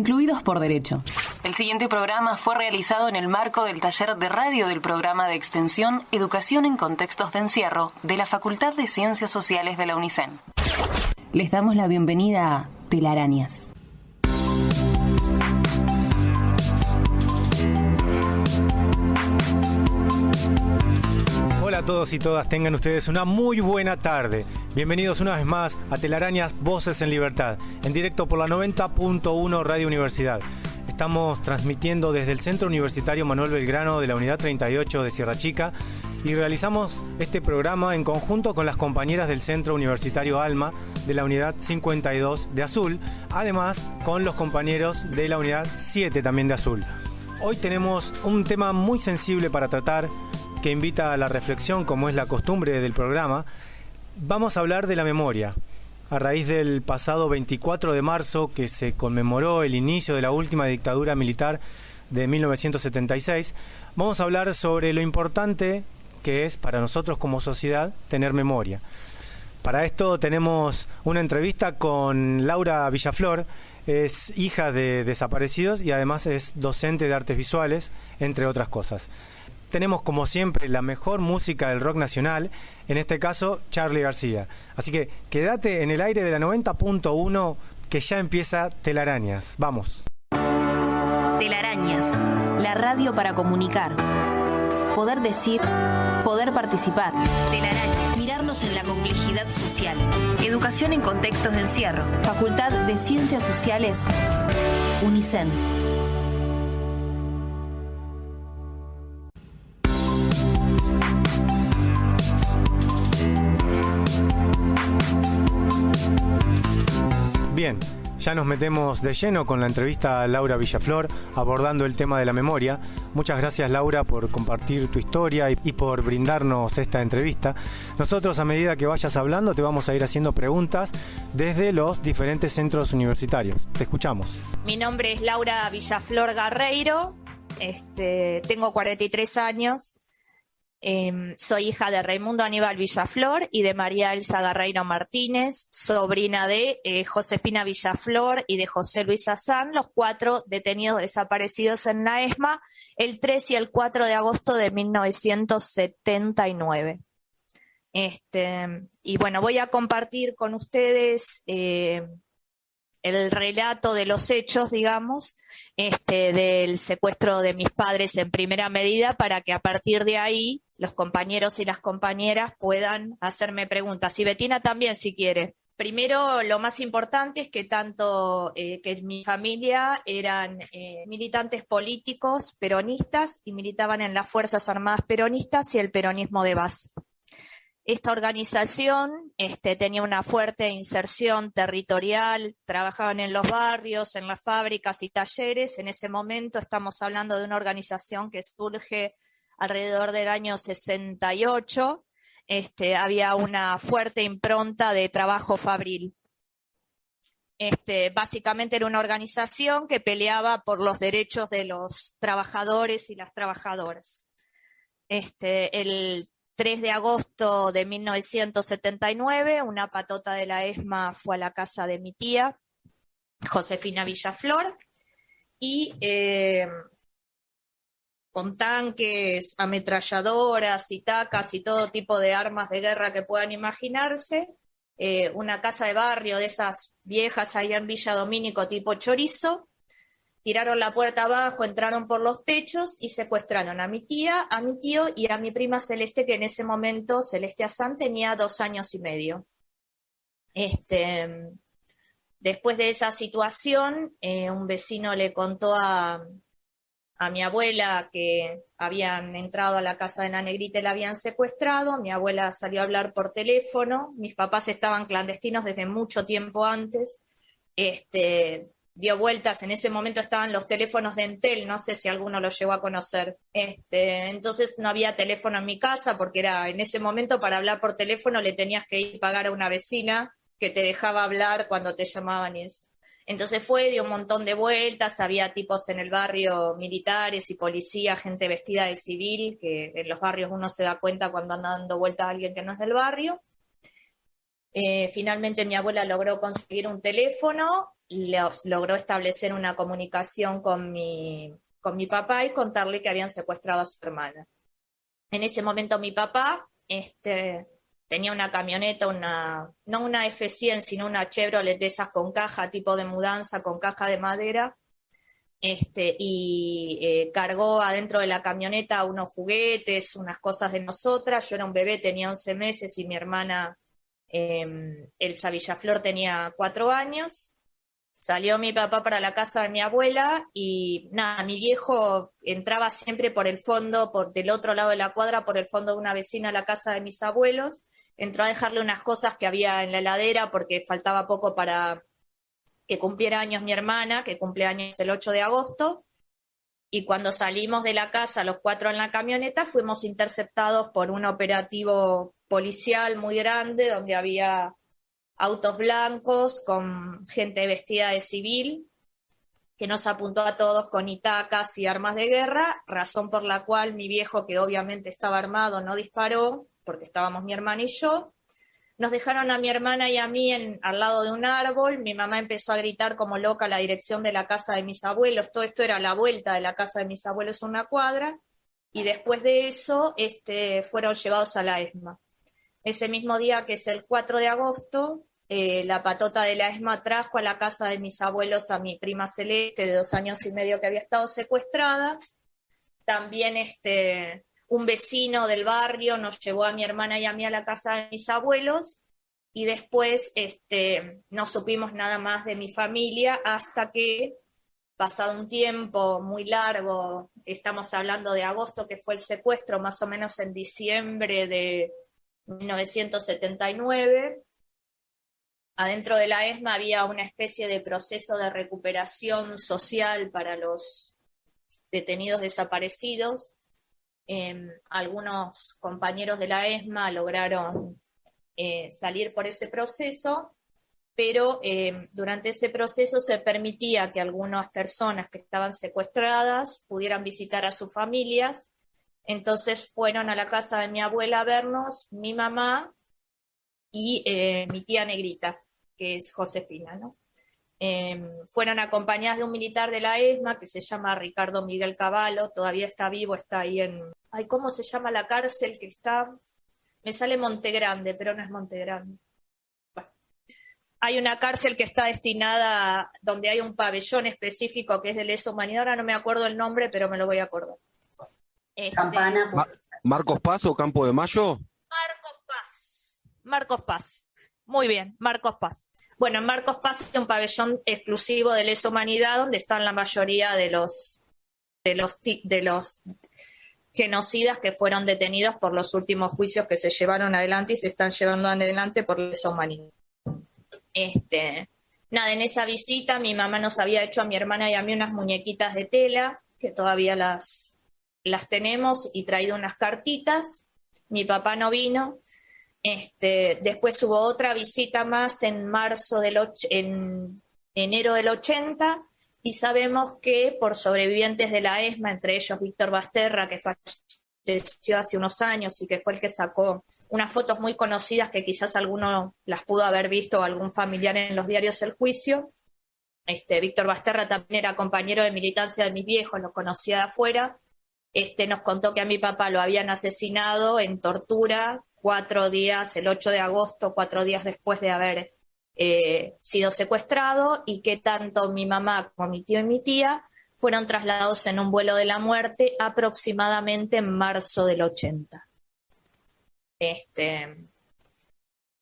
incluidos por derecho. El siguiente programa fue realizado en el marco del taller de radio del programa de extensión Educación en Contextos de Encierro de la Facultad de Ciencias Sociales de la UNICEN. Les damos la bienvenida a Telarañas. Hola a todos y todas, tengan ustedes una muy buena tarde. Bienvenidos una vez más a Telarañas Voces en Libertad, en directo por la 90.1 Radio Universidad. Estamos transmitiendo desde el Centro Universitario Manuel Belgrano de la Unidad 38 de Sierra Chica y realizamos este programa en conjunto con las compañeras del Centro Universitario Alma de la Unidad 52 de Azul, además con los compañeros de la Unidad 7 también de Azul. Hoy tenemos un tema muy sensible para tratar, que invita a la reflexión, como es la costumbre del programa. Vamos a hablar de la memoria. A raíz del pasado 24 de marzo, que se conmemoró el inicio de la última dictadura militar de 1976, vamos a hablar sobre lo importante que es para nosotros como sociedad tener memoria. Para esto tenemos una entrevista con Laura Villaflor. Es hija de desaparecidos y además es docente de artes visuales, entre otras cosas. Tenemos como siempre la mejor música del rock nacional, en este caso Charly García. Así que quédate en el aire de la 90.1 que ya empieza Telarañas. Vamos. Telarañas, la radio para comunicar. Poder decir, poder participar. Telarañas, mirarnos en la complejidad social. Educación en contextos de encierro. Facultad de Ciencias Sociales, UNICEN. Bien, ya nos metemos de lleno con la entrevista a Laura Villaflor, abordando el tema de la memoria. Muchas gracias, Laura, por compartir tu historia y por brindarnos esta entrevista. Nosotros, a medida que vayas hablando, te vamos a ir haciendo preguntas desde los diferentes centros universitarios. Te escuchamos. Mi nombre es Laura Villaflor Garreiro, tengo 43 años. Soy hija de Raimundo Aníbal Villaflor y de María Elsa Garreiro Martínez, sobrina de Josefina Villaflor y de José Luis Azán, los 4 detenidos desaparecidos en la ESMA el 3 y el 4 de agosto de 1979. Y bueno, voy a compartir con ustedes el relato de los hechos, digamos, del secuestro de mis padres en primera medida, para que a partir de ahí los compañeros y las compañeras puedan hacerme preguntas. Y Betina también, si quiere. Primero, lo más importante es que tanto que mi familia eran militantes políticos peronistas y militaban en las Fuerzas Armadas peronistas y el peronismo de base. Esta organización tenía una fuerte inserción territorial, trabajaban en los barrios, en las fábricas y talleres. En ese momento estamos hablando de una organización que surge alrededor del año 68. Había una fuerte impronta de trabajo fabril. Básicamente era una organización que peleaba por los derechos de los trabajadores y las trabajadoras. El 3 de agosto de 1979, una patota de la ESMA fue a la casa de mi tía, Josefina Villaflor, y con tanques, ametralladoras y tacas y todo tipo de armas de guerra que puedan imaginarse, una casa de barrio de esas viejas allá en Villa Domínico tipo Chorizo. Tiraron la puerta abajo, entraron por los techos y secuestraron a mi tía, a mi tío y a mi prima Celeste, que en ese momento, Celeste Azán, tenía 2 años y medio. Después de esa situación, un vecino le contó a mi abuela que habían entrado a la casa de la Negrita y la habían secuestrado. Mi abuela salió a hablar por teléfono. Mis papás estaban clandestinos desde mucho tiempo antes. Dio vueltas, en ese momento estaban los teléfonos de Entel, no sé si alguno lo llegó a conocer. Entonces no había teléfono en mi casa, porque era en ese momento para hablar por teléfono le tenías que ir a pagar a una vecina que te dejaba hablar cuando te llamaban y eso. Entonces dio un montón de vueltas, había tipos en el barrio, militares y policías, gente vestida de civil, que en los barrios uno se da cuenta cuando anda dando vueltas a alguien que no es del barrio. Finalmente mi abuela logró conseguir un teléfono, logró establecer una comunicación con mi papá y contarle que habían secuestrado a su hermana. En ese momento mi papá tenía una camioneta, no una F100, sino una Chevrolet de esas con caja, tipo de mudanza, con caja de madera, cargó adentro de la camioneta unos juguetes, unas cosas de nosotras. Yo era un bebé, tenía 11 meses y mi hermana Elsa Villaflor tenía 4 años. Salió mi papá para la casa de mi abuela y nada, mi viejo entraba siempre por el fondo, del otro lado de la cuadra, por el fondo de una vecina a la casa de mis abuelos. Entró a dejarle unas cosas que había en la heladera porque faltaba poco para que cumpliera años mi hermana, que cumple años el 8 de agosto. Y cuando salimos de la casa, los 4 en la camioneta, fuimos interceptados por un operativo policial muy grande, donde había autos blancos con gente vestida de civil, que nos apuntó a todos con itacas y armas de guerra, razón por la cual mi viejo, que obviamente estaba armado, no disparó, porque estábamos mi hermana y yo. Nos dejaron a mi hermana y a mí al lado de un árbol. Mi mamá empezó a gritar como loca la dirección de la casa de mis abuelos. Todo esto era la vuelta de la casa de mis abuelos, una cuadra. Y después de eso, fueron llevados a la ESMA. Ese mismo día, que es el 4 de agosto, la patota de la ESMA trajo a la casa de mis abuelos a mi prima Celeste, de 2 años y medio, que había estado secuestrada. También un vecino del barrio nos llevó a mi hermana y a mí a la casa de mis abuelos, y después no supimos nada más de mi familia hasta que, pasado un tiempo muy largo, estamos hablando de agosto, que fue el secuestro, más o menos en diciembre de 1979, adentro de la ESMA había una especie de proceso de recuperación social para los detenidos desaparecidos. Algunos compañeros de la ESMA lograron salir por ese proceso, pero durante ese proceso se permitía que algunas personas que estaban secuestradas pudieran visitar a sus familias. Entonces fueron a la casa de mi abuela a vernos, mi mamá y mi tía Negrita, que es Josefina, ¿no? Fueron acompañadas de un militar de la ESMA que se llama Ricardo Miguel Cavallo, todavía está vivo, está ahí ¿cómo se llama la cárcel que está? Me sale Montegrande, pero no es Montegrande. Bueno, hay una cárcel que está destinada, donde hay un pabellón específico que es de lesa humanidad, ahora no me acuerdo el nombre, pero me lo voy a acordar. Campana. ¿Marcos Paz o Campo de Mayo? Marcos Paz. Muy bien, Marcos Paz. Bueno, en Marcos Paz hay un pabellón exclusivo de lesa humanidad donde están la mayoría de los genocidas que fueron detenidos por los últimos juicios que se llevaron adelante y se están llevando adelante por lesa humanidad. Nada, en esa visita mi mamá nos había hecho a mi hermana y a mí unas muñequitas de tela, que todavía las tenemos, y traído unas cartitas. Mi papá no vino. Después hubo otra visita más en enero del 80, y sabemos que por sobrevivientes de la ESMA, entre ellos Víctor Basterra, que falleció hace unos años y que fue el que sacó unas fotos muy conocidas que quizás alguno las pudo haber visto o algún familiar en los diarios El Juicio. Víctor Basterra también era compañero de militancia de mis viejos, lo conocía de afuera. Nos contó que a mi papá lo habían asesinado en tortura 4 días, el 8 de agosto, 4 días después de haber sido secuestrado, y que tanto mi mamá como mi tío y mi tía fueron trasladados en un vuelo de la muerte aproximadamente en marzo del 80.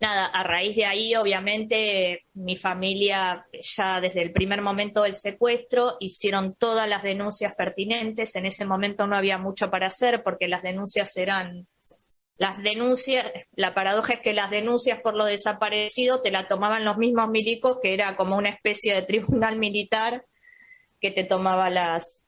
Nada, a raíz de ahí, obviamente, mi familia, ya desde el primer momento del secuestro, hicieron todas las denuncias pertinentes. En ese momento no había mucho para hacer porque las denuncias, la paradoja es que las denuncias por lo desaparecido te la tomaban los mismos milicos, que era como una especie de tribunal militar que te tomaba las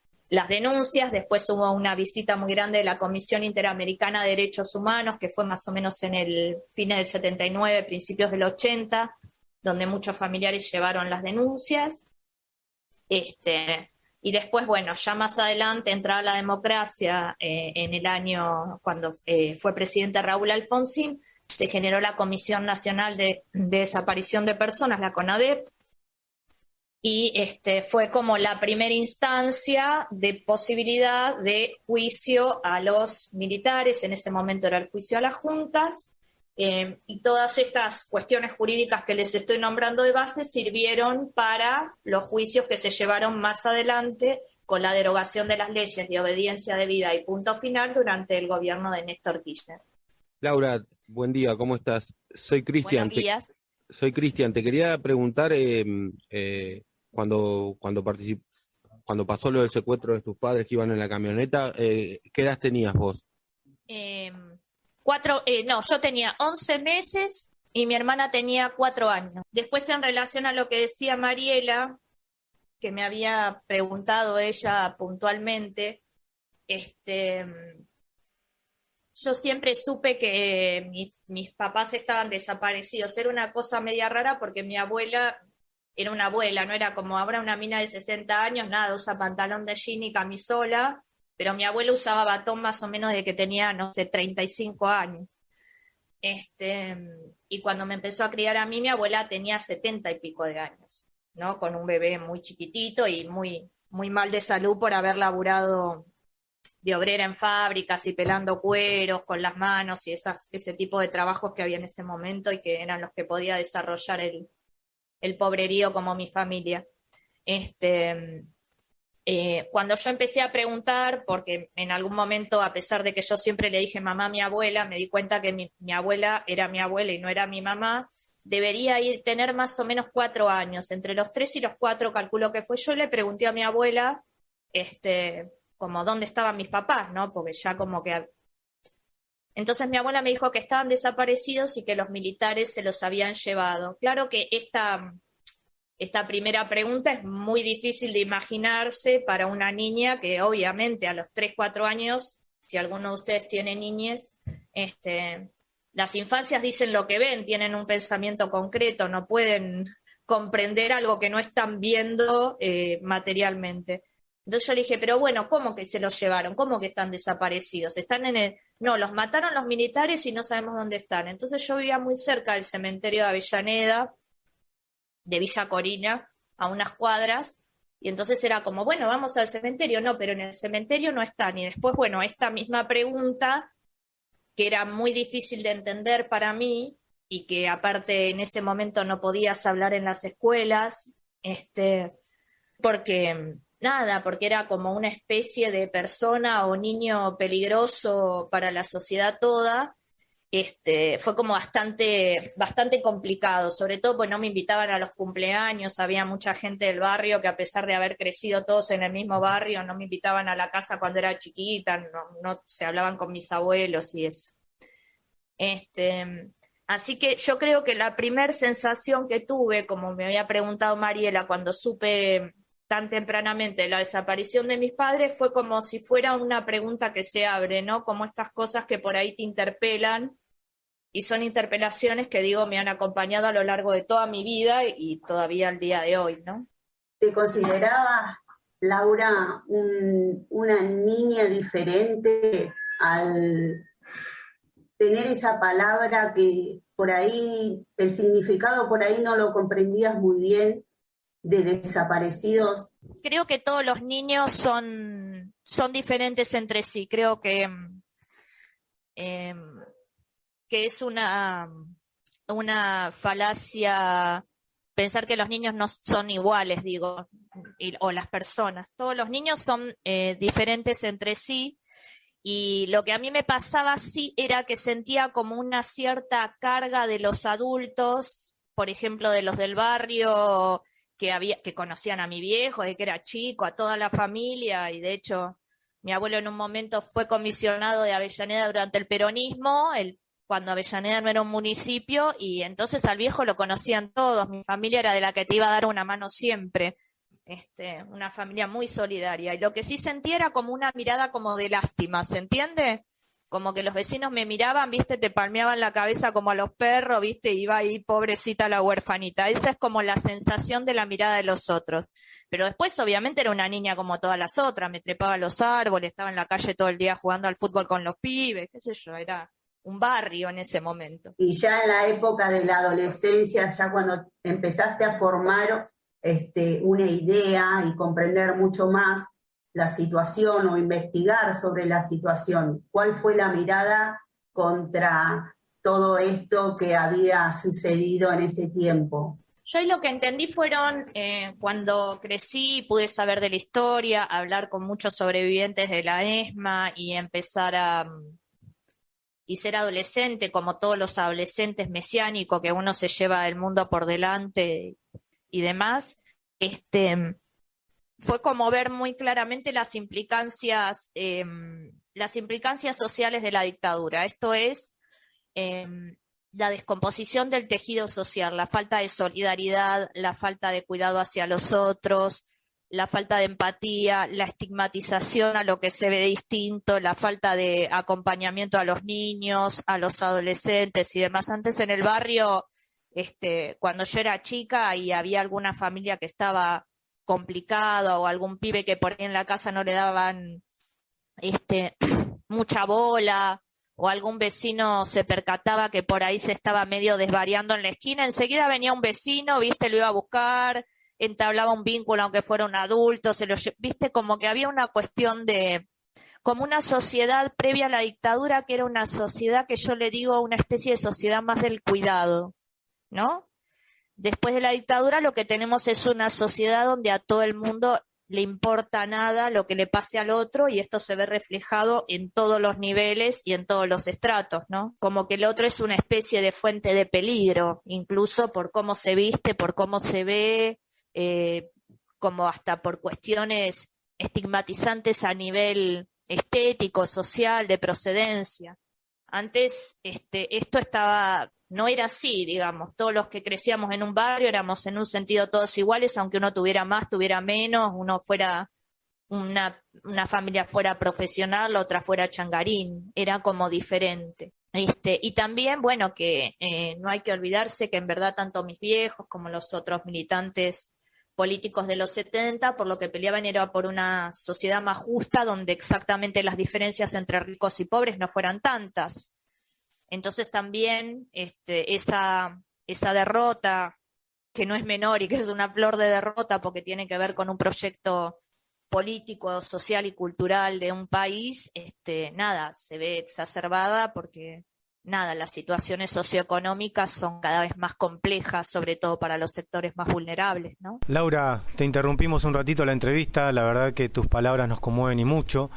denuncias. Después hubo una visita muy grande de la Comisión Interamericana de Derechos Humanos, que fue más o menos en el fines del 79, principios del 80, donde muchos familiares llevaron las denuncias. Y después, bueno, ya más adelante, entrada la democracia, en el año cuando fue presidente Raúl Alfonsín, se generó la Comisión Nacional de Desaparición de Personas, la CONADEP, y fue como la primera instancia de posibilidad de juicio a los militares. En ese momento era el juicio a las juntas, y todas estas cuestiones jurídicas que les estoy nombrando de base sirvieron para los juicios que se llevaron más adelante con la derogación de las leyes de obediencia debida y punto final durante el gobierno de Néstor Kirchner. Laura, buen día, ¿cómo estás? Soy Cristian. Buenos días. Soy Cristian, te quería preguntar, cuando pasó lo del secuestro de tus padres que iban en la camioneta, ¿qué edad tenías vos? Yo tenía 11 meses y mi hermana tenía 4 años. Después, en relación a lo que decía Mariela, que me había preguntado ella puntualmente, yo siempre supe que mis papás estaban desaparecidos. Era una cosa media rara porque mi abuela era una abuela, no era como ahora una mina de 60 años, nada, usa pantalón de jean y camisola, pero mi abuela usaba batón más o menos de que tenía, no sé, 35 años. Y cuando me empezó a criar a mí, mi abuela tenía 70 y pico de años, ¿no? Con un bebé muy chiquitito y muy, muy mal de salud por haber laburado de obrera en fábricas y pelando cueros con las manos y ese tipo de trabajos que había en ese momento y que eran los que podía desarrollar el pobrerío como mi familia. Cuando yo empecé a preguntar, porque en algún momento, a pesar de que yo siempre le dije mamá a mi abuela, me di cuenta que mi abuela era mi abuela y no era mi mamá, debería tener más o menos 4 años. Entre los 3 y los 4 calculo que fue. Yo le pregunté a mi abuela, como dónde estaban mis papás, ¿no? Porque ya como que... Entonces mi abuela me dijo que estaban desaparecidos y que los militares se los habían llevado. Claro que esta primera pregunta es muy difícil de imaginarse para una niña que obviamente a los 3, 4 años, si alguno de ustedes tiene niñez, las infancias dicen lo que ven, tienen un pensamiento concreto, no pueden comprender algo que no están viendo materialmente. Entonces yo le dije, pero bueno, ¿cómo que se los llevaron? ¿Cómo que están desaparecidos? ¿Están No, los mataron los militares y no sabemos dónde están. Entonces yo vivía muy cerca del cementerio de Avellaneda, de Villa Corina, a unas cuadras, y entonces era como, bueno, vamos al cementerio. No, pero en el cementerio no están. Y después, bueno, esta misma pregunta, que era muy difícil de entender para mí, y que aparte en ese momento no podías hablar en las escuelas, porque era como una especie de persona o niño peligroso para la sociedad toda. Fue como bastante complicado, sobre todo porque no me invitaban a los cumpleaños, había mucha gente del barrio que, a pesar de haber crecido todos en el mismo barrio, no me invitaban a la casa cuando era chiquita, no se hablaban con mis abuelos y eso. Así que yo creo que la primer sensación que tuve, como me había preguntado Mariela, cuando supe tan tempranamente la desaparición de mis padres, fue como si fuera una pregunta que se abre, ¿no? Como estas cosas que por ahí te interpelan, y son interpelaciones que, digo, me han acompañado a lo largo de toda mi vida y todavía al día de hoy, ¿no? ¿Te considerabas, Laura, una niña diferente al tener esa palabra que por ahí, el significado por ahí no lo comprendías muy bien, de desaparecidos? Creo que todos los niños son diferentes entre sí. Creo que es una falacia pensar que los niños no son iguales, digo, o las personas. Todos los niños son diferentes entre sí, y lo que a mí me pasaba sí era que sentía como una cierta carga de los adultos, por ejemplo, de los del barrio, que conocían a mi viejo, de que era chico, a toda la familia, y de hecho mi abuelo en un momento fue comisionado de Avellaneda durante el peronismo, cuando Avellaneda no era un municipio, y entonces al viejo lo conocían todos. Mi familia era de la que te iba a dar una mano siempre, una familia muy solidaria, y lo que sí sentía era como una mirada como de lástima, ¿se entiende? Como que los vecinos me miraban, viste, te palmeaban la cabeza como a los perros, viste, iba ahí pobrecita la huerfanita. Esa es como la sensación de la mirada de los otros. Pero después obviamente era una niña como todas las otras, me trepaba a los árboles, estaba en la calle todo el día jugando al fútbol con los pibes, qué sé yo, era un barrio en ese momento. Y ya en la época de la adolescencia, ya cuando empezaste a formar una idea y comprender mucho más la situación o investigar sobre la situación, ¿cuál fue la mirada contra todo esto que había sucedido en ese tiempo? Yo ahí lo que entendí fueron, cuando crecí, pude saber de la historia, hablar con muchos sobrevivientes de la ESMA y empezar y ser adolescente, como todos los adolescentes mesiánicos, que uno se lleva el mundo por delante y demás, fue como ver muy claramente las implicancias sociales de la dictadura. Esto es la descomposición del tejido social, la falta de solidaridad, la falta de cuidado hacia los otros, la falta de empatía, la estigmatización a lo que se ve distinto, la falta de acompañamiento a los niños, a los adolescentes y demás. Antes en el barrio, cuando yo era chica y había alguna familia que estaba complicada o algún pibe que por ahí en la casa no le daban mucha bola, o algún vecino se percataba que por ahí se estaba medio desvariando en la esquina, enseguida venía un vecino, viste, lo iba a buscar, entablaba un vínculo aunque fuera un adulto, viste, como que había una cuestión de, como una sociedad previa a la dictadura, que era una sociedad que yo le digo una especie de sociedad más del cuidado, ¿no? Después de la dictadura lo que tenemos es una sociedad donde a todo el mundo le importa nada lo que le pase al otro, y esto se ve reflejado en todos los niveles y en todos los estratos, ¿no? Como que el otro es una especie de fuente de peligro, incluso por cómo se viste, por cómo se ve, como hasta por cuestiones estigmatizantes a nivel estético, social, de procedencia. Antes esto no era así, digamos, todos los que crecíamos en un barrio éramos en un sentido todos iguales, aunque uno tuviera más, tuviera menos, uno fuera, una familia fuera profesional, la otra fuera changarín, era como diferente. Y también, bueno, que no hay que olvidarse que en verdad tanto mis viejos como los otros militantes políticos de los 70, por lo que peleaban era por una sociedad más justa, donde exactamente las diferencias entre ricos y pobres no fueran tantas. Entonces también esa derrota, que no es menor y que es una flor de derrota porque tiene que ver con un proyecto político, social y cultural de un país, se ve exacerbada porque las situaciones socioeconómicas son cada vez más complejas, sobre todo para los sectores más vulnerables, ¿no? Laura, te interrumpimos un ratito la entrevista, la verdad que tus palabras nos conmueven y mucho.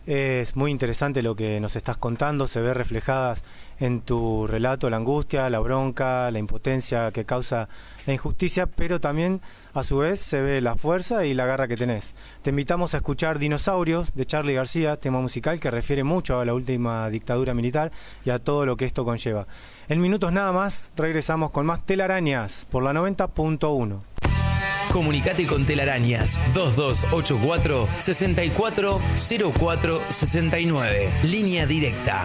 Es muy interesante lo que nos estás contando, se ve reflejadas en tu relato la angustia, la bronca, la impotencia que causa la injusticia, pero también a su vez se ve la fuerza y la garra que tenés. Te invitamos a escuchar Dinosaurios de Charly García, tema musical que refiere mucho a la última dictadura militar y a todo lo que esto conlleva. En minutos nada más regresamos con más Telarañas por la 90.1. Comunicate con Telarañas 2284-640469. Línea directa.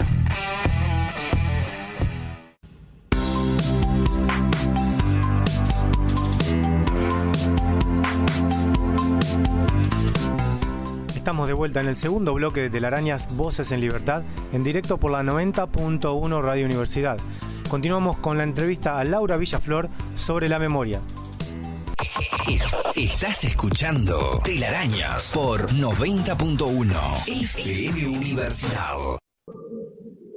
Estamos de vuelta en el segundo bloque de Telarañas Voces en Libertad, en directo por la 90.1 Radio Universidad. Continuamos con la entrevista a Laura Villaflor sobre la memoria. Estás escuchando Telarañas por 90.1 FM Universidad.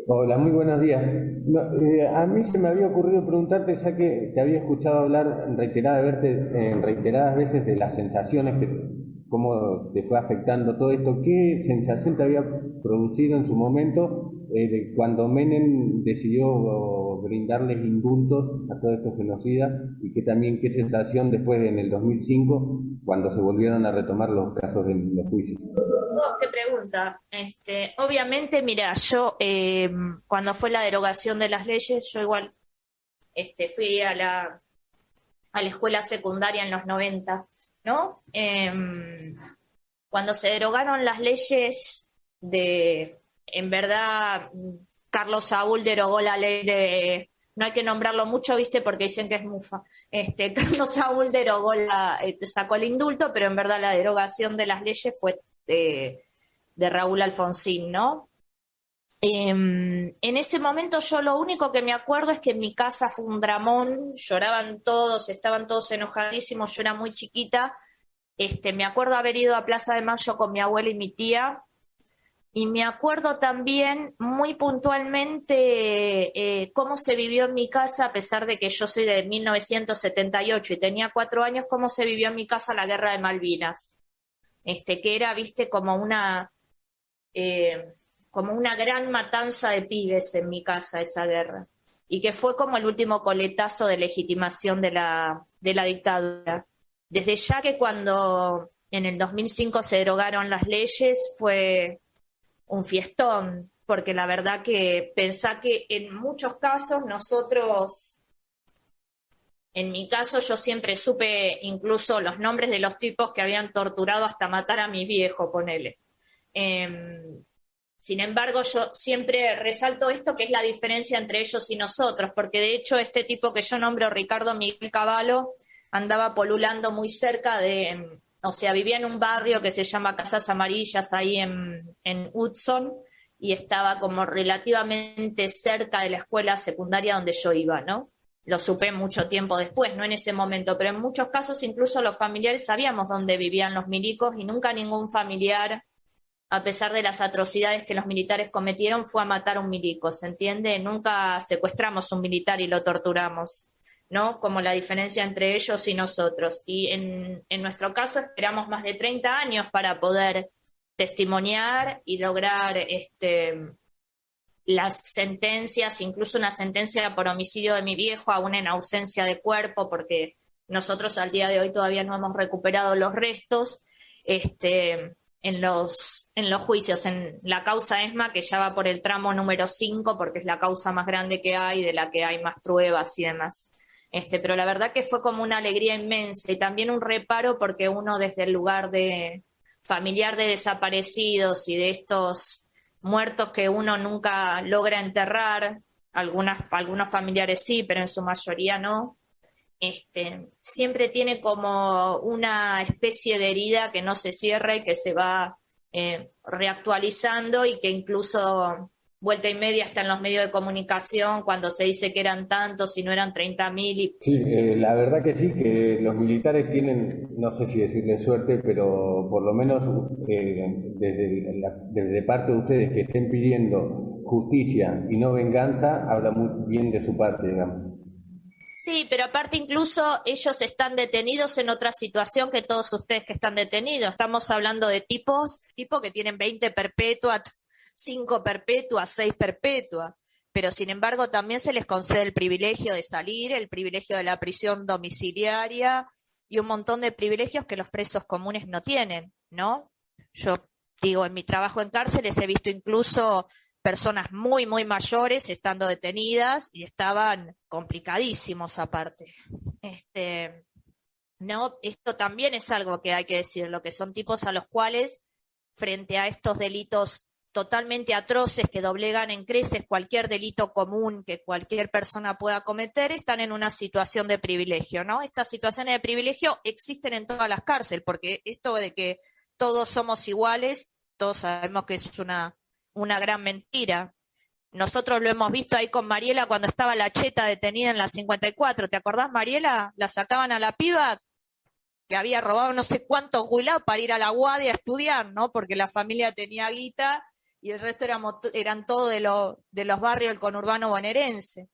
Hola, muy buenos días. A mí se me había ocurrido preguntarte, ya que te había escuchado hablar reiteradas veces de las sensaciones, cómo te fue afectando todo esto. ¿Qué sensación te había producido en su momento de cuando Menem decidió brindarles indultos a todos estos genocidas, y qué sensación después en el 2005 cuando se volvieron a retomar los casos de los juicios? ¿Qué pregunta? Obviamente, mira, yo cuando fue la derogación de las leyes, yo igual fui a la escuela secundaria en los 90, ¿no? Cuando se derogaron las leyes en verdad, Carlos Saúl derogó la ley de, no hay que nombrarlo mucho, ¿viste? Porque dicen que es mufa. Carlos Saúl sacó el indulto, pero en verdad la derogación de las leyes fue de Raúl Alfonsín, ¿no? En ese momento yo lo único que me acuerdo es que en mi casa fue un dramón, lloraban todos, estaban todos enojadísimos, yo era muy chiquita. Me acuerdo haber ido a Plaza de Mayo con mi abuela y mi tía, y me acuerdo también muy puntualmente cómo se vivió en mi casa, a pesar de que yo soy de 1978 y tenía 4 años, cómo se vivió en mi casa la Guerra de Malvinas, que era, viste, como una gran matanza de pibes en mi casa esa guerra, y que fue como el último coletazo de legitimación de la dictadura. Desde ya que cuando en el 2005 se derogaron las leyes fue un fiestón, porque la verdad que pensá que en muchos casos nosotros, en mi caso yo siempre supe incluso los nombres de los tipos que habían torturado hasta matar a mi viejo, ponele. Sin embargo, yo siempre resalto esto, que es la diferencia entre ellos y nosotros, porque de hecho este tipo que yo nombro, Ricardo Miguel Cavallo, andaba polulando muy cerca o sea, vivía en un barrio que se llama Casas Amarillas, ahí en Hudson, y estaba como relativamente cerca de la escuela secundaria donde yo iba, ¿no? Lo supe mucho tiempo después, no en ese momento, pero en muchos casos incluso los familiares sabíamos dónde vivían los milicos, y nunca ningún familiar, a pesar de las atrocidades que los militares cometieron, fue a matar a un milico, ¿se entiende? Nunca secuestramos a un militar y lo torturamos, ¿no? Como la diferencia entre ellos y nosotros. Y en nuestro caso esperamos más de 30 años para poder testimoniar y lograr las sentencias, incluso una sentencia por homicidio de mi viejo, aún en ausencia de cuerpo, porque nosotros al día de hoy todavía no hemos recuperado los restos, en los juicios, en la causa ESMA, que ya va por el tramo número 5, porque es la causa más grande que hay, de la que hay más pruebas y demás. Pero la verdad que fue como una alegría inmensa, y también un reparo, porque uno desde el lugar de familiar de desaparecidos y de estos muertos que uno nunca logra enterrar, algunos familiares sí, pero en su mayoría no, siempre tiene como una especie de herida que no se cierra y que se va reactualizando, y que incluso vuelta y media está en los medios de comunicación cuando se dice que eran tantos y no eran 30.000. Sí, la verdad que sí, que los militares tienen, no sé si decirle suerte, pero por lo menos desde parte de ustedes que estén pidiendo justicia y no venganza, habla muy bien de su parte, digamos. Sí, pero aparte incluso ellos están detenidos en otra situación que todos ustedes que están detenidos. Estamos hablando de tipos que tienen 20 perpetuas, 5 perpetuas, 6 perpetuas, pero sin embargo también se les concede el privilegio de salir, el privilegio de la prisión domiciliaria y un montón de privilegios que los presos comunes no tienen, ¿no? Yo digo, en mi trabajo en cárceles he visto incluso personas muy, muy mayores estando detenidas y estaban complicadísimos aparte. No, esto también es algo que hay que decir, lo que son tipos a los cuales, frente a estos delitos totalmente atroces que doblegan en creces cualquier delito común que cualquier persona pueda cometer, están en una situación de privilegio, ¿no? Estas situaciones de privilegio existen en todas las cárceles, porque esto de que todos somos iguales, todos sabemos que es una gran mentira. Nosotros lo hemos visto ahí con Mariela cuando estaba la cheta detenida en la 54. ¿Te acordás, Mariela? La sacaban a la piba que había robado no sé cuántos jubilados para ir a la UADI a estudiar, ¿no? Porque la familia tenía guita y el resto eran todos de los barrios del conurbano bonaerense.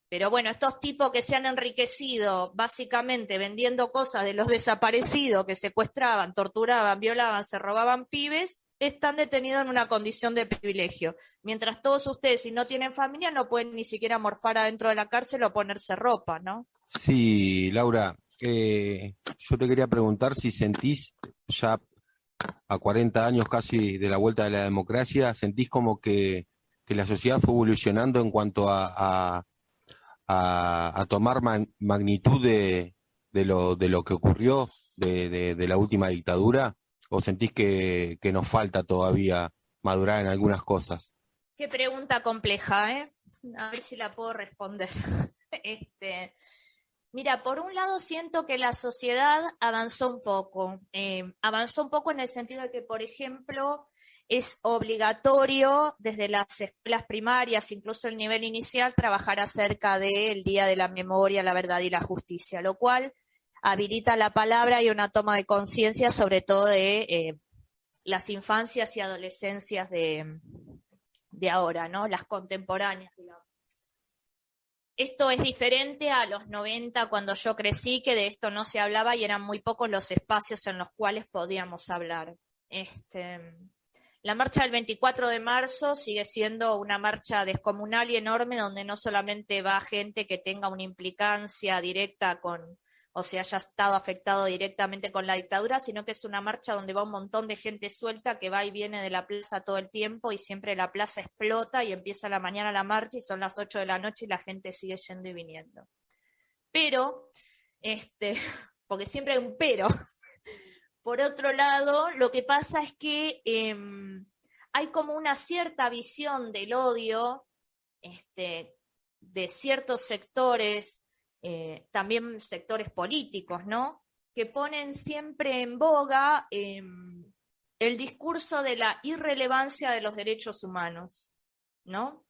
Pero bueno, estos tipos que se han enriquecido básicamente vendiendo cosas de los desaparecidos que secuestraban, torturaban, violaban, se robaban pibes, están detenidos en una condición de privilegio. Mientras todos ustedes, si no tienen familia, no pueden ni siquiera morfar adentro de la cárcel o ponerse ropa, ¿no? Sí, Laura, yo te quería preguntar si sentís, ya a 40 años casi de la vuelta de la democracia, sentís como que la sociedad fue evolucionando en cuanto a tomar magnitud de lo que ocurrió de la última dictadura, o sentís que nos falta todavía madurar en algunas cosas. Qué pregunta compleja, ¿eh? A ver si la puedo responder. Mira, por un lado siento que la sociedad avanzó un poco en el sentido de que, por ejemplo, es obligatorio desde las escuelas primarias, incluso el nivel inicial, trabajar acerca del Día de la Memoria, la Verdad y la Justicia, lo cual habilita la palabra y una toma de conciencia sobre todo de las infancias y adolescencias de ahora, ¿no? Las contemporáneas, digamos. Esto es diferente a los 90 cuando yo crecí, que de esto no se hablaba y eran muy pocos los espacios en los cuales podíamos hablar. La marcha del 24 de marzo sigue siendo una marcha descomunal y enorme, donde no solamente va gente que tenga una implicancia directa o sea, haya estado afectado directamente con la dictadura, sino que es una marcha donde va un montón de gente suelta que va y viene de la plaza todo el tiempo y siempre la plaza explota y empieza a la mañana la marcha y son las 8 de la noche y la gente sigue yendo y viniendo. Pero, porque siempre hay un pero. Por otro lado, lo que pasa es que hay como una cierta visión del odio de ciertos sectores, también sectores políticos, ¿no? Que ponen siempre en boga el discurso de la irrelevancia de los derechos humanos, ¿no?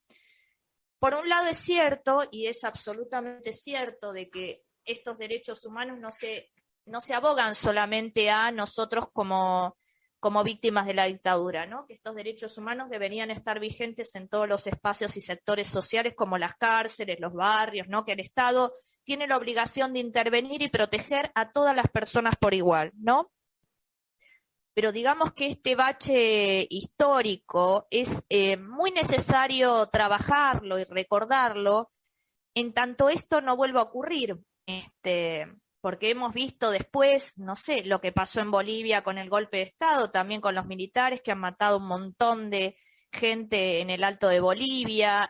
Por un lado es cierto, y es absolutamente cierto, de que estos derechos humanos no se abogan solamente a nosotros como víctimas de la dictadura, ¿no? Que estos derechos humanos deberían estar vigentes en todos los espacios y sectores sociales como las cárceles, los barrios, ¿no? Que el Estado tiene la obligación de intervenir y proteger a todas las personas por igual, ¿no? Pero digamos que este bache histórico es muy necesario trabajarlo y recordarlo en tanto esto no vuelva a ocurrir, porque hemos visto después, no sé, lo que pasó en Bolivia con el golpe de Estado, también con los militares que han matado un montón de gente en el Alto de Bolivia.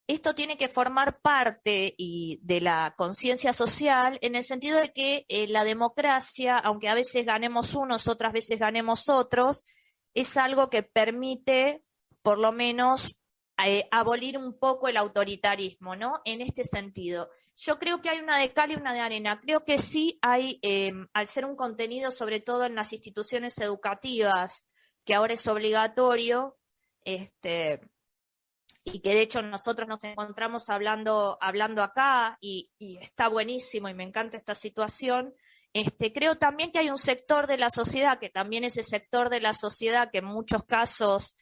Esto tiene que formar parte de la conciencia social en el sentido de que la democracia, aunque a veces ganemos unos, otras veces ganemos otros, es algo que permite, por lo menos, abolir un poco el autoritarismo, ¿no? En este sentido. Yo creo que hay una de cal y una de arena. Creo que sí hay, al ser un contenido, sobre todo en las instituciones educativas, que ahora es obligatorio, y que de hecho nosotros nos encontramos hablando acá, y está buenísimo y me encanta esta situación. Creo también que hay un sector de la sociedad, que también ese sector de la sociedad que en muchos casos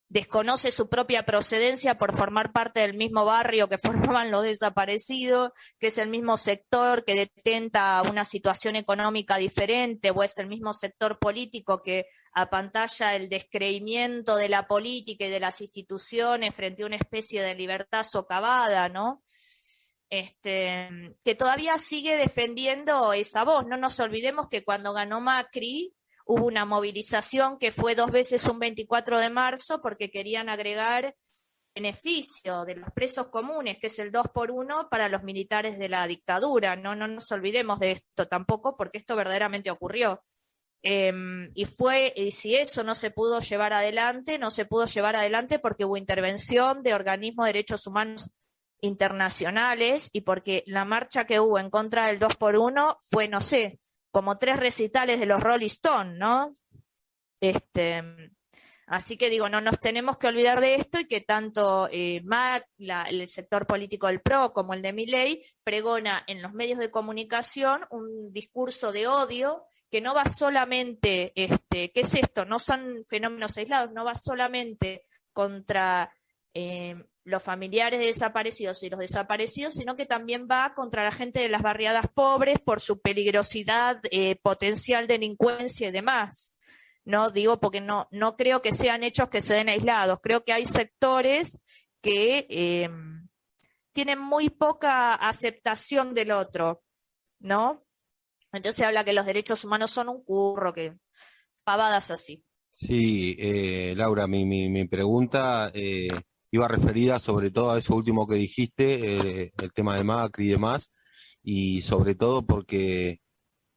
desconoce su propia procedencia por formar parte del mismo barrio que formaban los desaparecidos, que es el mismo sector que detenta una situación económica diferente, o es el mismo sector político que apantalla el descreimiento de la política y de las instituciones frente a una especie de libertad socavada, ¿no? Que todavía sigue defendiendo esa voz. No nos olvidemos que cuando ganó Macri, hubo una movilización que fue 2 veces un 24 de marzo porque querían agregar beneficio de los presos comunes, que es el 2x1 para los militares de la dictadura. No nos olvidemos de esto tampoco, porque esto verdaderamente ocurrió. Y si eso no se pudo llevar adelante, porque hubo intervención de organismos de derechos humanos internacionales y porque la marcha que hubo en contra del 2x1 fue, no sé, como 3 recitales de los Rolling Stones, ¿no? Así que digo, no nos tenemos que olvidar de esto, y que tanto el sector político del PRO como el de Milei pregona en los medios de comunicación un discurso de odio que no va solamente, ¿qué es esto? No son fenómenos aislados, no va solamente contra los familiares de desaparecidos y los desaparecidos, sino que también va contra la gente de las barriadas pobres por su peligrosidad, potencial delincuencia y demás. No digo porque no creo que sean hechos que se den aislados, creo que hay sectores que tienen muy poca aceptación del otro, ¿no? Entonces habla que los derechos humanos son un curro, que pavadas así. Sí, Laura, mi pregunta iba referida sobre todo a eso último que dijiste, el tema de Macri y demás, y sobre todo porque,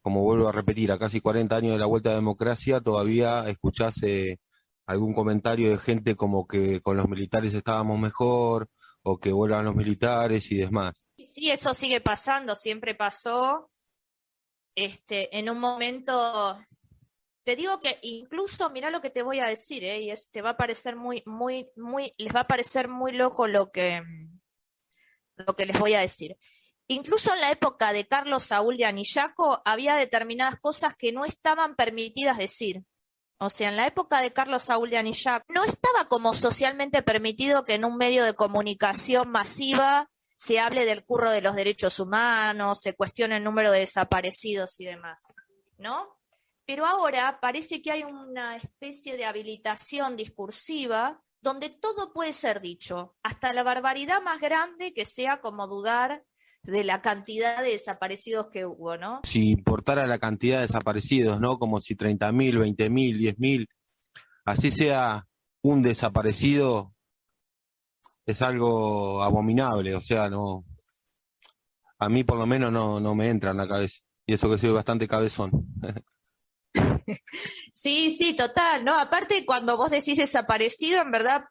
como vuelvo a repetir, a casi 40 años de la vuelta a la democracia, todavía escuchás algún comentario de gente como que con los militares estábamos mejor, o que vuelvan los militares y demás. Sí, eso sigue pasando, siempre pasó. En un momento te digo que incluso, mirá lo que te voy a decir, y te va a parecer les va a parecer muy loco lo que les voy a decir. Incluso en la época de Carlos Saúl de Anillaco había determinadas cosas que no estaban permitidas decir. O sea, en la época de Carlos Saúl de Anillaco no estaba como socialmente permitido que en un medio de comunicación masiva se hable del curro de los derechos humanos, se cuestione el número de desaparecidos y demás, ¿no? Pero ahora parece que hay una especie de habilitación discursiva donde todo puede ser dicho, hasta la barbaridad más grande que sea como dudar de la cantidad de desaparecidos que hubo, ¿no? Si importara la cantidad de desaparecidos, ¿no? Como si 30.000, 20.000, 10.000, así sea un desaparecido, es algo abominable, o sea, no, a mí por lo menos no me entra en la cabeza, y eso que soy bastante cabezón. Sí, total, ¿no? Aparte, cuando vos decís desaparecido, en verdad,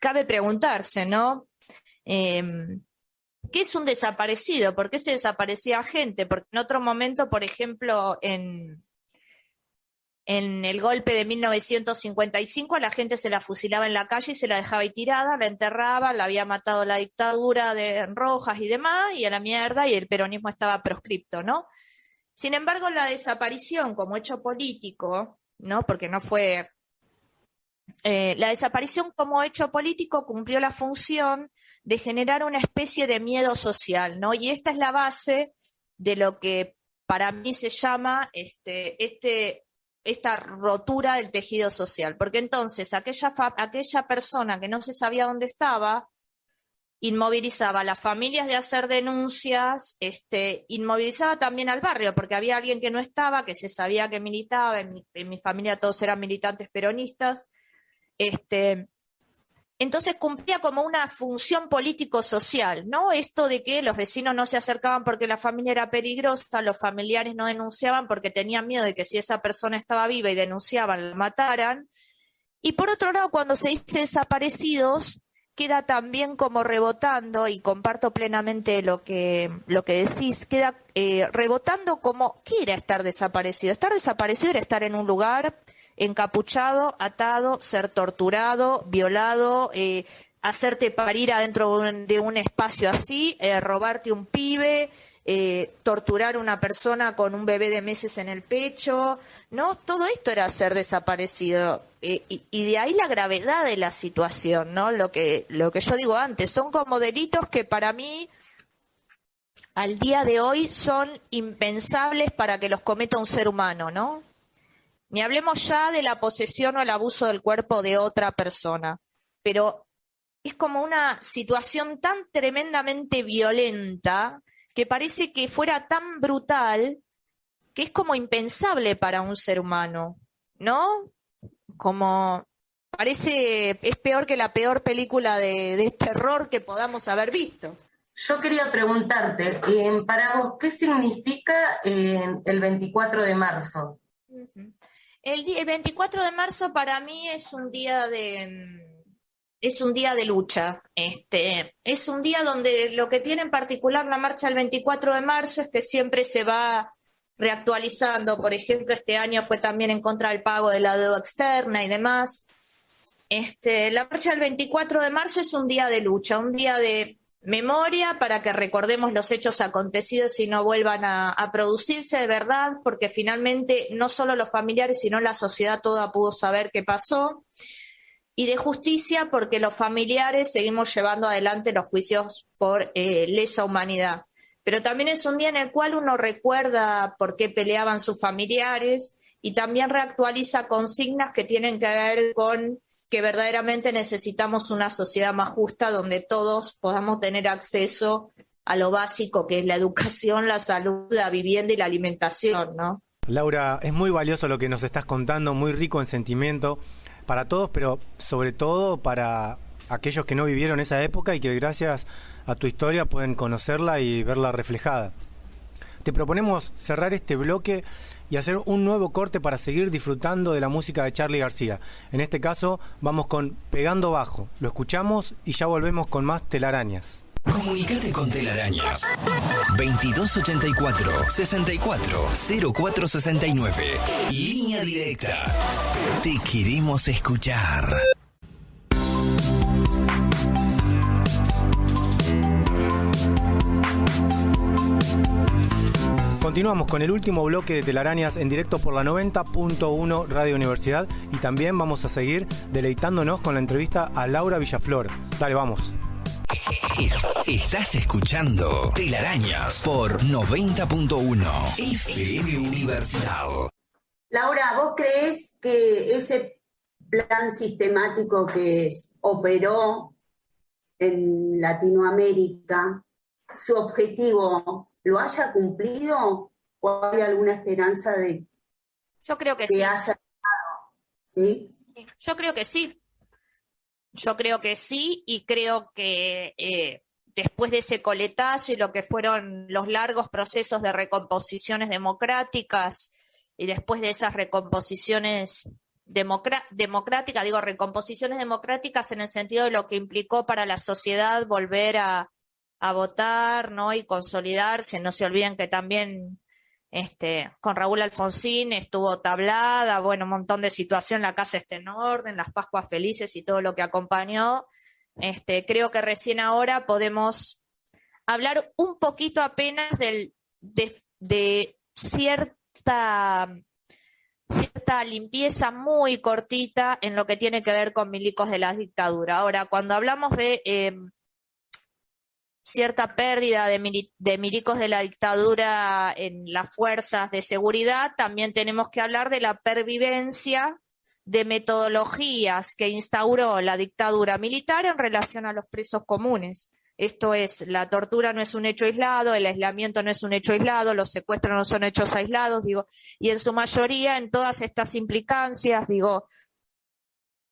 cabe preguntarse, ¿no? ¿Qué es un desaparecido? ¿Por qué se desaparecía gente? Porque en otro momento, por ejemplo, en el golpe de 1955, a la gente se la fusilaba en la calle y se la dejaba ahí tirada, la enterraba, la había matado la dictadura de Rojas y demás, y a la mierda, y el peronismo estaba proscripto, ¿no? Sin embargo, la desaparición como hecho político, ¿no? Porque no fue... la desaparición como hecho político cumplió la función de generar una especie de miedo social, ¿no? Y esta es la base de lo que para mí se llama esta rotura del tejido social, porque entonces aquella persona que no se sabía dónde estaba, inmovilizaba a las familias de hacer denuncias, inmovilizaba también al barrio, porque había alguien que no estaba, que se sabía que militaba, en mi familia todos eran militantes peronistas, entonces cumplía como una función político-social, ¿no? Esto de que los vecinos no se acercaban porque la familia era peligrosa, los familiares no denunciaban porque tenían miedo de que si esa persona estaba viva y denunciaban, la mataran. Y por otro lado, cuando se dice desaparecidos, queda también como rebotando, y comparto plenamente lo que decís, queda rebotando como, ¿qué era estar desaparecido? Estar desaparecido era estar en un lugar encapuchado, atado, ser torturado, violado, hacerte parir adentro de un espacio así, robarte un pibe, torturar a una persona con un bebé de meses en el pecho, ¿no? Todo esto era ser desaparecido. Y de ahí la gravedad de la situación, ¿no? Lo que yo digo antes, son como delitos que para mí al día de hoy son impensables para que los cometa un ser humano, ¿no? Ni hablemos ya de la posesión o el abuso del cuerpo de otra persona, pero es como una situación tan tremendamente violenta que parece que fuera tan brutal que es como impensable para un ser humano, ¿no? Como parece, es peor que la peor película de terror que podamos haber visto. Yo quería preguntarte, para vos, ¿qué significa el 24 de marzo? El 24 de marzo para mí es un día de lucha. Es un día donde lo que tiene en particular la marcha del 24 de marzo es que siempre se va reactualizando. Por ejemplo, este año fue también en contra del pago de la deuda externa y demás. La marcha del 24 de marzo es un día de lucha, un día de memoria para que recordemos los hechos acontecidos y no vuelvan a producirse de verdad, porque finalmente no solo los familiares, sino la sociedad toda pudo saber qué pasó. Y de justicia, porque los familiares seguimos llevando adelante los juicios por lesa humanidad. Pero también es un día en el cual uno recuerda por qué peleaban sus familiares y también reactualiza consignas que tienen que ver con que verdaderamente necesitamos una sociedad más justa donde todos podamos tener acceso a lo básico que es la educación, la salud, la vivienda y la alimentación, ¿no? Laura, es muy valioso lo que nos estás contando, muy rico en sentimiento para todos, pero sobre todo para aquellos que no vivieron esa época y que gracias a tu historia pueden conocerla y verla reflejada. Te proponemos cerrar este bloque y hacer un nuevo corte para seguir disfrutando de la música de Charly García. En este caso vamos con Pegando Bajo. Lo escuchamos y ya volvemos con más Telarañas. Comunicate con Telarañas. 2284-640469. Línea directa. Te queremos escuchar. Continuamos con el último bloque de Telarañas en directo por la 90.1 Radio Universidad y también vamos a seguir deleitándonos con la entrevista a Laura Villaflor. Dale, vamos. Estás escuchando Telarañas por 90.1 FM Universidad. Laura, ¿vos creés que ese plan sistemático que operó en Latinoamérica, su objetivo lo haya cumplido o hay alguna esperanza de Yo creo que que sí. haya... ¿Sí? Yo creo que sí. Yo creo que sí, y creo que después de ese coletazo y lo que fueron los largos procesos de recomposiciones democráticas, y después de esas recomposiciones democráticas, digo recomposiciones democráticas en el sentido de lo que implicó para la sociedad volver a votar, ¿no? Y consolidarse. No se olviden que también con Raúl Alfonsín estuvo tablada, bueno, un montón de situación, la casa está en orden, las Pascuas Felices y todo lo que acompañó. Creo que recién ahora podemos hablar un poquito apenas de cierta limpieza muy cortita en lo que tiene que ver con milicos de la dictadura. Ahora, cuando hablamos de cierta pérdida de milicos de la dictadura en las fuerzas de seguridad, también tenemos que hablar de la pervivencia de metodologías que instauró la dictadura militar en relación a los presos comunes. Esto es, la tortura no es un hecho aislado, el aislamiento no es un hecho aislado, los secuestros no son hechos aislados, y en su mayoría en todas estas implicancias,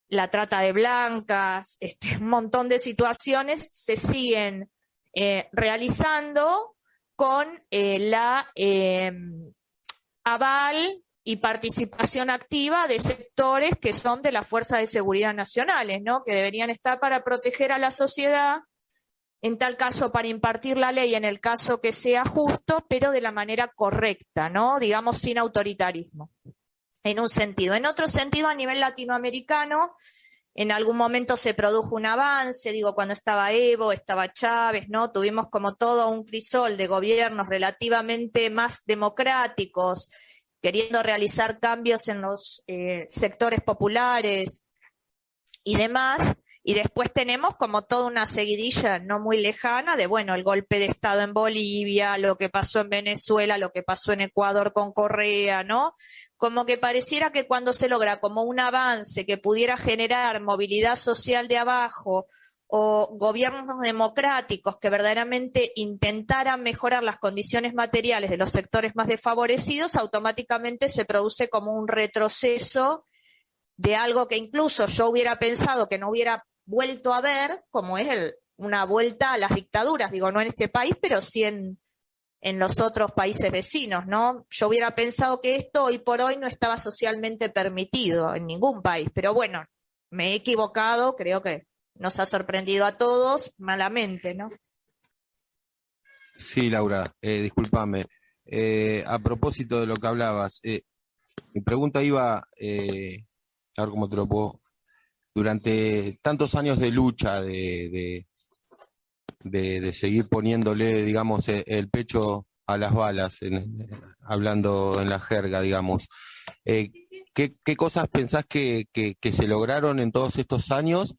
la trata de blancas, un montón de situaciones se siguen realizando con la aval y participación activa de sectores que son de las fuerzas de seguridad nacionales, ¿no? Que deberían estar para proteger a la sociedad, en tal caso para impartir la ley en el caso que sea justo, pero de la manera correcta, ¿no? Digamos, sin autoritarismo, en un sentido. En otro sentido, a nivel latinoamericano, en algún momento se produjo un avance, cuando estaba Evo, estaba Chávez, ¿no? Tuvimos como todo un crisol de gobiernos relativamente más democráticos, queriendo realizar cambios en los sectores populares y demás, y después tenemos como toda una seguidilla no muy lejana de, el golpe de Estado en Bolivia, lo que pasó en Venezuela, lo que pasó en Ecuador con Correa, ¿no? Como que pareciera que cuando se logra como un avance que pudiera generar movilidad social de abajo o gobiernos democráticos que verdaderamente intentaran mejorar las condiciones materiales de los sectores más desfavorecidos, automáticamente se produce como un retroceso de algo que incluso yo hubiera pensado que no hubiera vuelto a ver, como es una vuelta a las dictaduras, no en este país, pero sí en los otros países vecinos, ¿no? Yo hubiera pensado que esto hoy por hoy no estaba socialmente permitido en ningún país, pero bueno, me he equivocado, creo que nos ha sorprendido a todos malamente, ¿no? Sí, Laura, discúlpame. A propósito de lo que hablabas, mi pregunta iba, a ver cómo te lo puedo... Durante tantos años de lucha, de seguir poniéndole, digamos, el pecho a las balas, hablando en la jerga, digamos, ¿qué cosas pensás que se lograron en todos estos años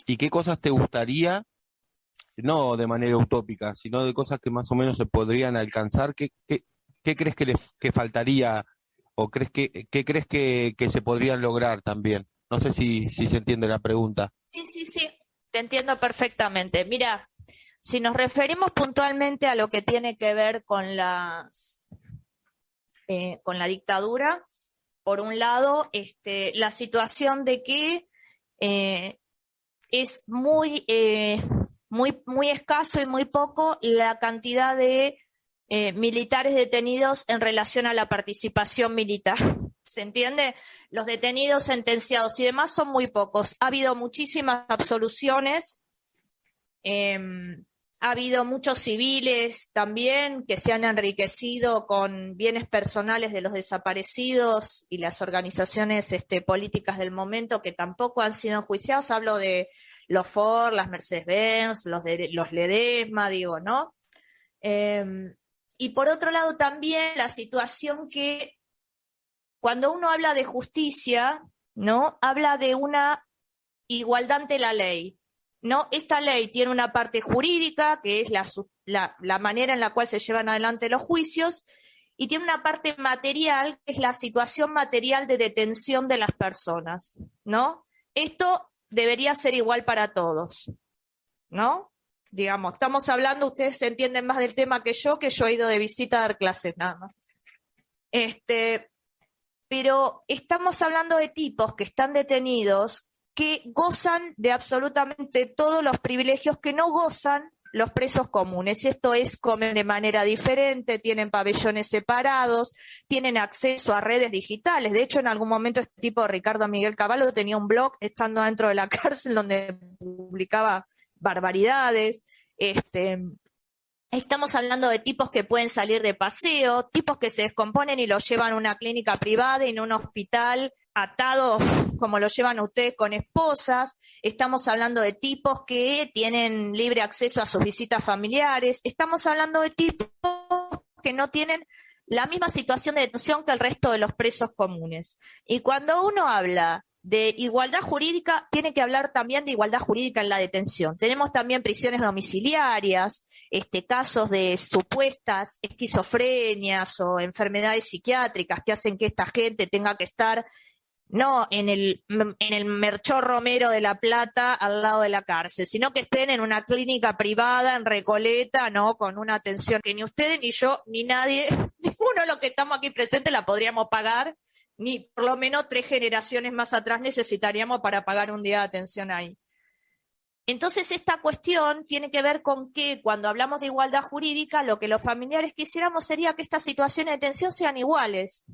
y qué cosas te gustaría, no de manera utópica, sino de cosas que más o menos se podrían alcanzar? ¿Qué crees que faltaría o qué crees que se podrían lograr también? No sé si se entiende la pregunta. Sí, te entiendo perfectamente. Mira, si nos referimos puntualmente a lo que tiene que ver con la dictadura, por un lado, la situación de que es muy escaso y muy poco la cantidad de militares detenidos en relación a la participación militar. ¿Se entiende? Los detenidos sentenciados y demás son muy pocos. Ha habido muchísimas absoluciones Ha habido muchos civiles también que se han enriquecido con bienes personales de los desaparecidos y las organizaciones políticas del momento que tampoco han sido enjuiciados. Hablo de los Ford, las Mercedes-Benz, los Ledesma, digo, ¿no? Y por otro lado también la situación que cuando uno habla de justicia, ¿no? Habla de una igualdad ante la ley. ¿No? Esta ley tiene una parte jurídica, que es la manera en la cual se llevan adelante los juicios, y tiene una parte material, que es la situación material de detención de las personas, ¿no? Esto debería ser igual para todos, ¿no? Digamos, estamos hablando, ustedes entienden más del tema que yo he ido de visita a dar clases nada más. Pero estamos hablando de tipos que están detenidos, que gozan de absolutamente todos los privilegios que no gozan los presos comunes. Esto es, comen de manera diferente, tienen pabellones separados, tienen acceso a redes digitales. De hecho, en algún momento este tipo, Ricardo Miguel Cavallo, tenía un blog estando dentro de la cárcel donde publicaba barbaridades. Estamos hablando de tipos que pueden salir de paseo, tipos que se descomponen y los llevan a una clínica privada y en un hospital atados como lo llevan ustedes con esposas. Estamos hablando de tipos que tienen libre acceso a sus visitas familiares. Estamos hablando de tipos que no tienen la misma situación de detención que el resto de los presos comunes. Y cuando uno habla de igualdad jurídica, tiene que hablar también de igualdad jurídica en la detención. Tenemos también prisiones domiciliarias, casos de supuestas esquizofrenias o enfermedades psiquiátricas que hacen que esta gente tenga que estar no en el Melchor Romero de La Plata al lado de la cárcel, sino que estén en una clínica privada en Recoleta, no con una atención que ni ustedes, ni yo, ni nadie, ninguno de los que estamos aquí presentes la podríamos pagar, ni por lo menos 3 generaciones más atrás necesitaríamos para pagar un día de atención ahí. Entonces esta cuestión tiene que ver con que cuando hablamos de igualdad jurídica, lo que los familiares quisiéramos sería que estas situaciones de detención sean iguales.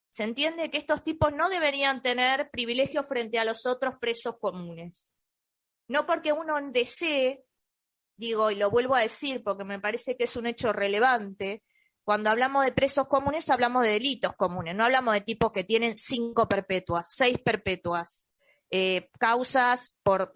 Se entiende que estos tipos no deberían tener privilegios frente a los otros presos comunes. No porque uno desee, digo, y lo vuelvo a decir porque me parece que es un hecho relevante, cuando hablamos de presos comunes hablamos de delitos comunes, no hablamos de tipos que tienen 5 perpetuas, 6 perpetuas, causas por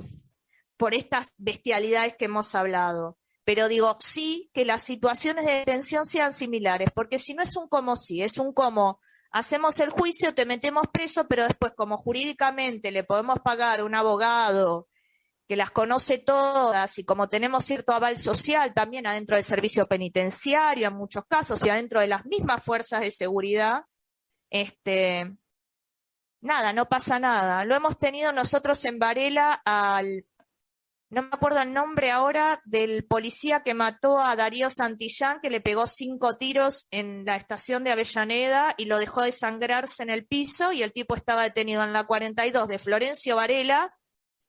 estas bestialidades que hemos hablado. Pero digo, sí que las situaciones de detención sean similares, porque si no es un como sí, es un como hacemos el juicio, te metemos preso, pero después como jurídicamente le podemos pagar un abogado que las conoce todas y como tenemos cierto aval social también adentro del servicio penitenciario en muchos casos y adentro de las mismas fuerzas de seguridad, nada, no pasa nada. Lo hemos tenido nosotros en Varela no me acuerdo el nombre ahora, del policía que mató a Darío Santillán, que le pegó 5 tiros en la estación de Avellaneda y lo dejó desangrarse en el piso, y el tipo estaba detenido en la 42 de Florencio Varela,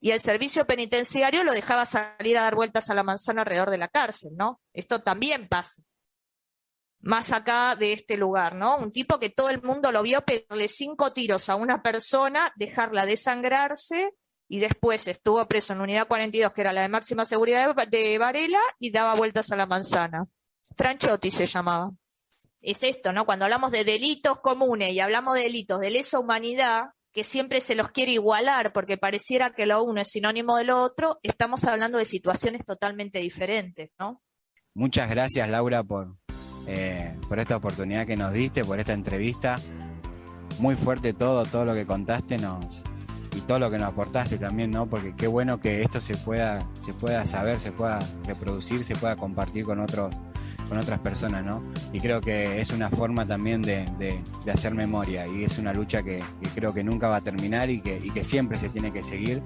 y el servicio penitenciario lo dejaba salir a dar vueltas a la manzana alrededor de la cárcel, ¿no? Esto también pasa. Más acá de este lugar, ¿no? Un tipo que todo el mundo lo vio pegarle 5 tiros a una persona, dejarla desangrarse, y después estuvo preso en la unidad 42, que era la de máxima seguridad de Varela, y daba vueltas a la manzana. Franchotti se llamaba. Es esto, ¿no? Cuando hablamos de delitos comunes y hablamos de delitos de lesa humanidad, que siempre se los quiere igualar porque pareciera que lo uno es sinónimo de lo otro, estamos hablando de situaciones totalmente diferentes, ¿no? Muchas gracias, Laura, por esta oportunidad que nos diste, por esta entrevista. Muy fuerte todo lo que contaste y todo lo que nos aportaste también, ¿no? Porque qué bueno que esto se pueda saber, se pueda reproducir, se pueda compartir con otras personas, ¿no? Y creo que es una forma también de hacer memoria, y es una lucha que creo que nunca va a terminar y que siempre se tiene que seguir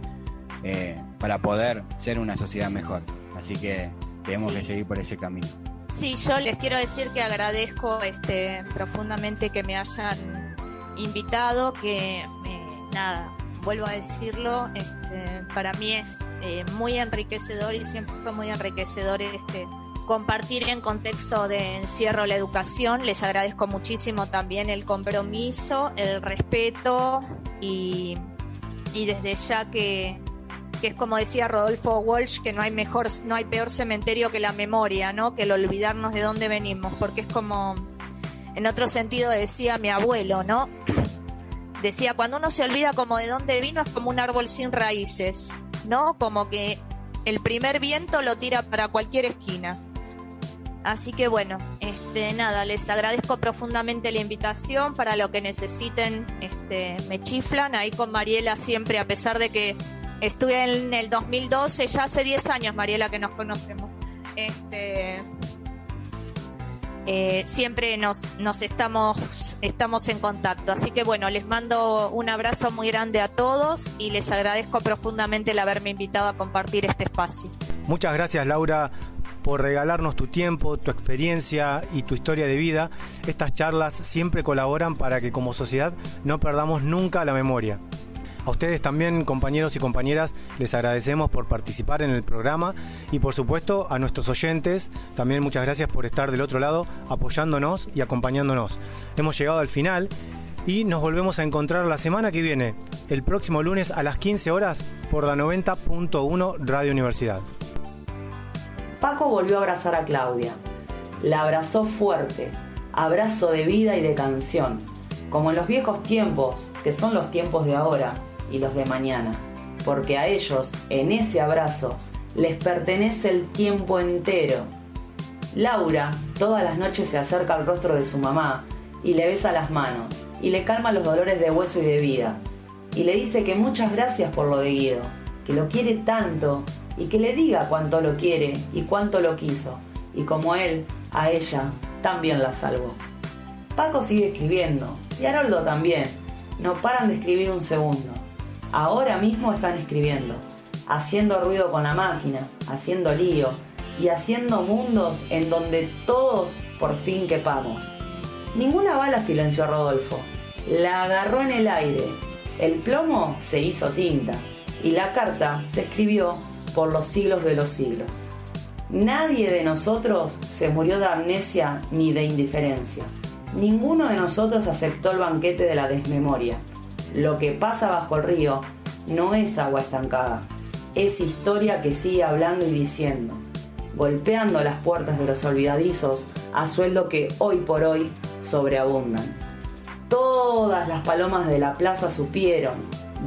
para poder ser una sociedad mejor. Así que tenemos que seguir por ese camino. Sí, yo les quiero decir que agradezco profundamente que me hayan invitado, que nada, vuelvo a decirlo, para mí es muy enriquecedor y siempre fue muy enriquecedor compartir en contexto de encierro la educación. Les agradezco muchísimo también el compromiso, el respeto y desde ya que que es como decía Rodolfo Walsh, que no hay peor cementerio que la memoria, ¿no? Que el olvidarnos de dónde venimos, porque es como, en otro sentido decía mi abuelo, ¿no? Decía, cuando uno se olvida como de dónde vino, es como un árbol sin raíces, ¿no? Como que el primer viento lo tira para cualquier esquina. Así que bueno, nada, les agradezco profundamente la invitación. Para lo que necesiten, me chiflan. Ahí con Mariela siempre, a pesar de que estuve en el 2012, ya hace 10 años, Mariela, que nos conocemos. Siempre nos estamos en contacto. Así que bueno, les mando un abrazo muy grande a todos y les agradezco profundamente el haberme invitado a compartir este espacio. Muchas gracias, Laura, por regalarnos tu tiempo, tu experiencia y tu historia de vida. Estas charlas siempre colaboran para que como sociedad no perdamos nunca la memoria. A ustedes también, compañeros y compañeras, les agradecemos por participar en el programa y por supuesto a nuestros oyentes, también muchas gracias por estar del otro lado apoyándonos y acompañándonos. Hemos llegado al final y nos volvemos a encontrar la semana que viene, el próximo lunes a las 15 horas por la 90.1 Radio Universidad. Paco volvió a abrazar a Claudia. La abrazó fuerte, abrazo de vida y de canción, como en los viejos tiempos, que son los tiempos de ahora y los de mañana, porque a ellos, en ese abrazo, les pertenece el tiempo entero. Laura todas las noches se acerca al rostro de su mamá y le besa las manos, y le calma los dolores de hueso y de vida, y le dice que muchas gracias por lo de Guido, que lo quiere tanto, y que le diga cuánto lo quiere y cuánto lo quiso, y como él, a ella, también la salvó. Paco sigue escribiendo, y Haroldo también, no paran de escribir un segundo. Ahora mismo están escribiendo, haciendo ruido con la máquina, haciendo lío, y haciendo mundos en donde todos por fin quepamos. Ninguna bala silenció a Rodolfo, la agarró en el aire, el plomo se hizo tinta, y la carta se escribió por los siglos de los siglos. Nadie de nosotros se murió de amnesia ni de indiferencia. Ninguno de nosotros aceptó el banquete de la desmemoria. Lo que pasa bajo el río no es agua estancada, es historia que sigue hablando y diciendo, golpeando las puertas de los olvidadizos a sueldo que hoy por hoy sobreabundan. Todas las palomas de la plaza supieron,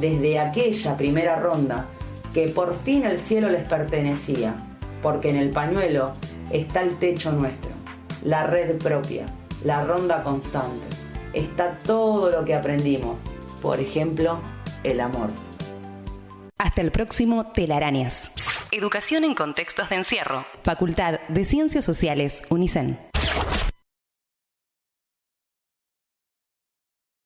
desde aquella primera ronda, que por fin el cielo les pertenecía, porque en el pañuelo está el techo nuestro, la red propia, la ronda constante. Está todo lo que aprendimos, por ejemplo, el amor. Hasta el próximo Telarañas. Educación en contextos de encierro. Facultad de Ciencias Sociales, UNICEN.